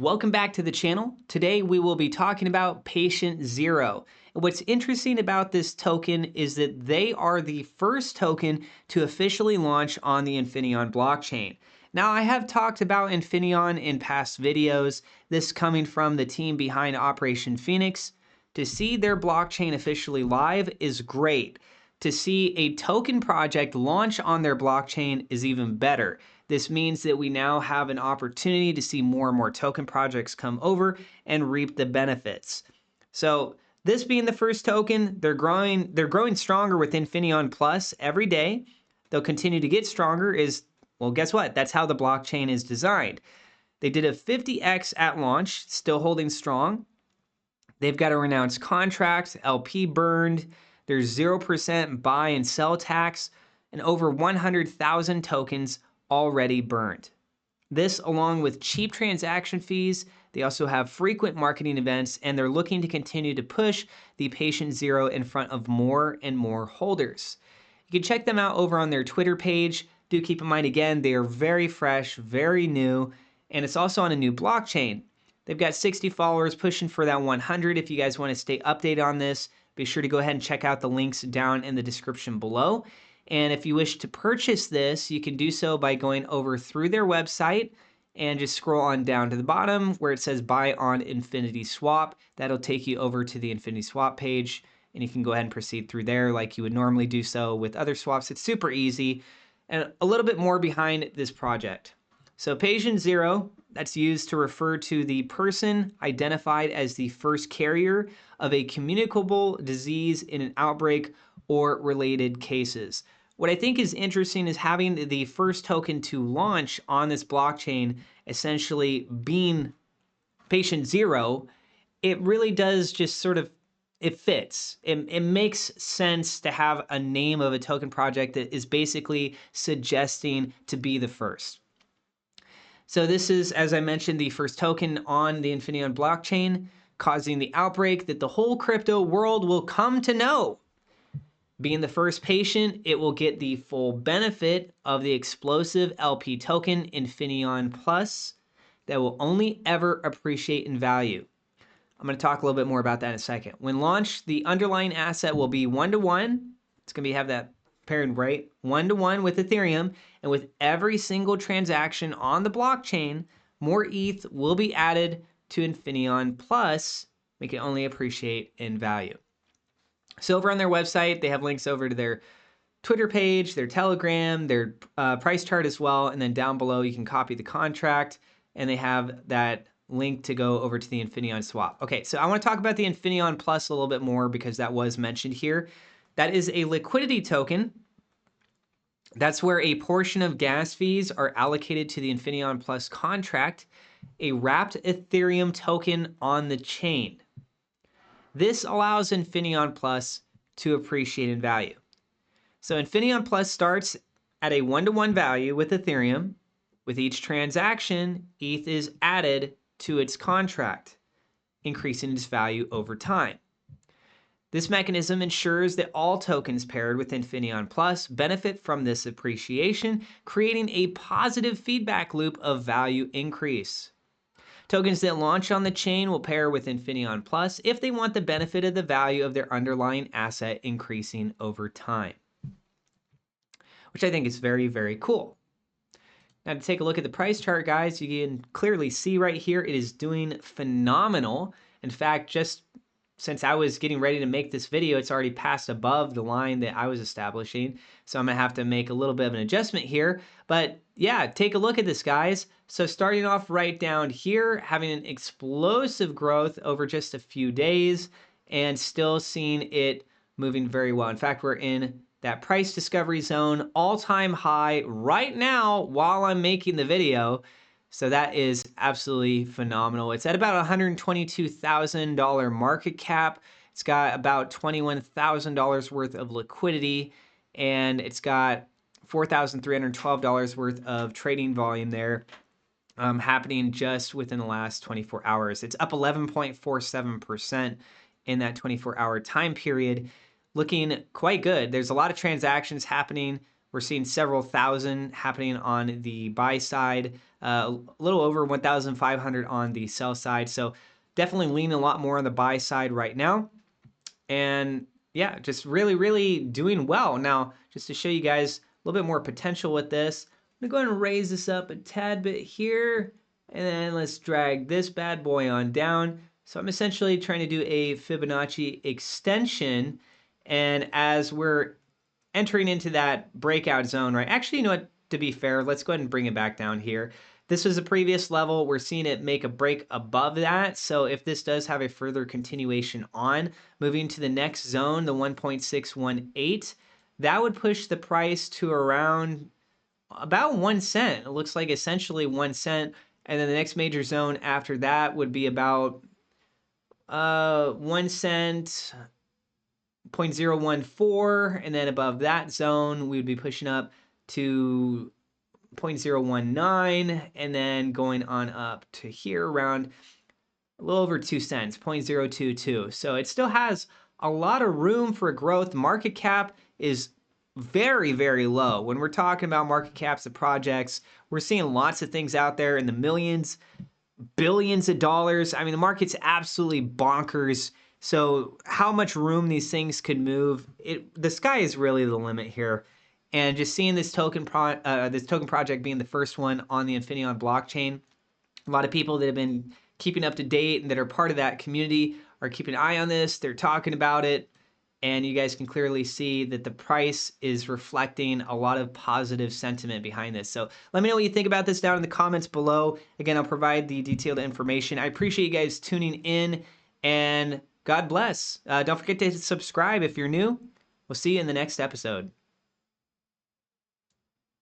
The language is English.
Welcome back to the channel. Today we will be talking about Patient Zero. And what's interesting about this token is that they are the first token to officially launch on the Infinaeon blockchain. Now, I have talked about Infinaeon in past videos, this coming from the team behind Operation Phoenix. To see their blockchain officially live is great. To see a token project launch on their blockchain is even better. This means that we now have an opportunity to see more and more token projects come over and reap the benefits. So this being the first token, they're growing stronger with Infinion Plus every day. They'll continue to get stronger well, guess what? That's how the blockchain is designed. They did a 50x at launch, still holding strong. They've got a renounced contract, LP burned, there's 0% buy and sell tax, and over 100,000 tokens already burned. This, along with cheap transaction fees, they also have frequent marketing events, and they're looking to continue to push the Patient Zero in front of more and more holders. You can check them out over on their Twitter page. Do keep in mind, again, they are very fresh, very new, and it's also on a new blockchain. They've got 60 followers pushing for that 100. If you guys want to stay updated on this, be sure to go ahead and check out the links down in the description below. And if you wish to purchase this, you can do so by going over through their website and just scroll on down to the bottom where it says buy on Infinity Swap. That'll take you over to the Infinity Swap page, and you can go ahead and proceed through there like you would normally do so with other swaps. It's super easy. And a little bit more behind this project. So Patient Zero, that's used to refer to the person identified as the first carrier of a communicable disease in an outbreak or related cases. What I think is interesting is having the first token to launch on this blockchain essentially being Patient Zero. It really does just sort of, it fits. It makes sense to have a name of a token project that is basically suggesting to be the first. So this is, as I mentioned, the first token on the Infinion blockchain, causing the outbreak that the whole crypto world will come to know. Being the first patient, it will get the full benefit of the explosive LP token Infinion Plus that will only ever appreciate in value. I'm going to talk a little bit more about that in a second. When launched, the underlying asset will be 1-to-1. It's going to have that paired right 1-to-1 with Ethereum, and with every single transaction on the blockchain, more ETH will be added to Infinion Plus, make it only appreciate in value. So over on their website, they have links over to their Twitter page, their Telegram, their price chart as well, and then down below you can copy the contract, and they have that link to go over to the Infinion swap. Okay, so I want to talk about the Infinion Plus a little bit more because that was mentioned here. That is a liquidity token. That's where a portion of gas fees are allocated to the Infinion Plus contract, a wrapped Ethereum token on the chain. This allows Infinion Plus to appreciate in value. So Infinion Plus starts at a 1-to-1 value with Ethereum. With each transaction, ETH is added to its contract, increasing its value over time. This mechanism ensures that all tokens paired with Infinion Plus benefit from this appreciation, creating a positive feedback loop of value increase. Tokens that launch on the chain will pair with Infinion Plus if they want the benefit of the value of their underlying asset increasing over time, which I think is very, very cool. Now to take a look at the price chart, guys, you can clearly see right here it is doing phenomenal. In fact, just since I was getting ready to make this video, it's already passed above the line that I was establishing. So I'm gonna have to make a little bit of an adjustment here. But yeah, take a look at this, guys. So starting off right down here, having an explosive growth over just a few days and still seeing it moving very well. In fact, we're in that price discovery zone, all-time high right now while I'm making the video. So that is absolutely phenomenal. It's at about $122,000 market cap. It's got about $21,000 worth of liquidity, and it's got $4,312 worth of trading volume there happening just within the last 24 hours. It's up 11.47% in that 24-hour time period, looking quite good. There's a lot of transactions happening We're seeing several thousand happening on the buy side, a little over 1,500 on the sell side. So definitely leaning a lot more on the buy side right now. And yeah, just really, really doing well. Now, just to show you guys a little bit more potential with this, I'm gonna go ahead and raise this up a tad bit here, and then let's drag this bad boy on down. So I'm essentially trying to do a Fibonacci extension, and as we're entering into that breakout zone, right? Actually, you know what? To be fair, let's go ahead and bring it back down here. This was a previous level. We're seeing it make a break above that. So if this does have a further continuation on, moving to the next zone, the 1.618, that would push the price to around about 1 cent. It looks like essentially 1 cent. And then the next major zone after that would be about 1 cent, 0.014, and then above that zone, we would be pushing up to 0.019, and then going on up to here around a little over 2 cents, 0.022. So it still has a lot of room for growth. Market cap is very, very low. When we're talking about market caps of projects, we're seeing lots of things out there in the millions, billions of dollars. I mean, the market's absolutely bonkers. So how much room these things could move, the sky is really the limit here. And just seeing this token project being the first one on the Infinaeon blockchain, a lot of people that have been keeping up to date and that are part of that community are keeping an eye on this. They're talking about it. And you guys can clearly see that the price is reflecting a lot of positive sentiment behind this. So let me know what you think about this down in the comments below. Again, I'll provide the detailed information. I appreciate you guys tuning in, and God bless. Don't forget to subscribe if you're new. We'll see you in the next episode.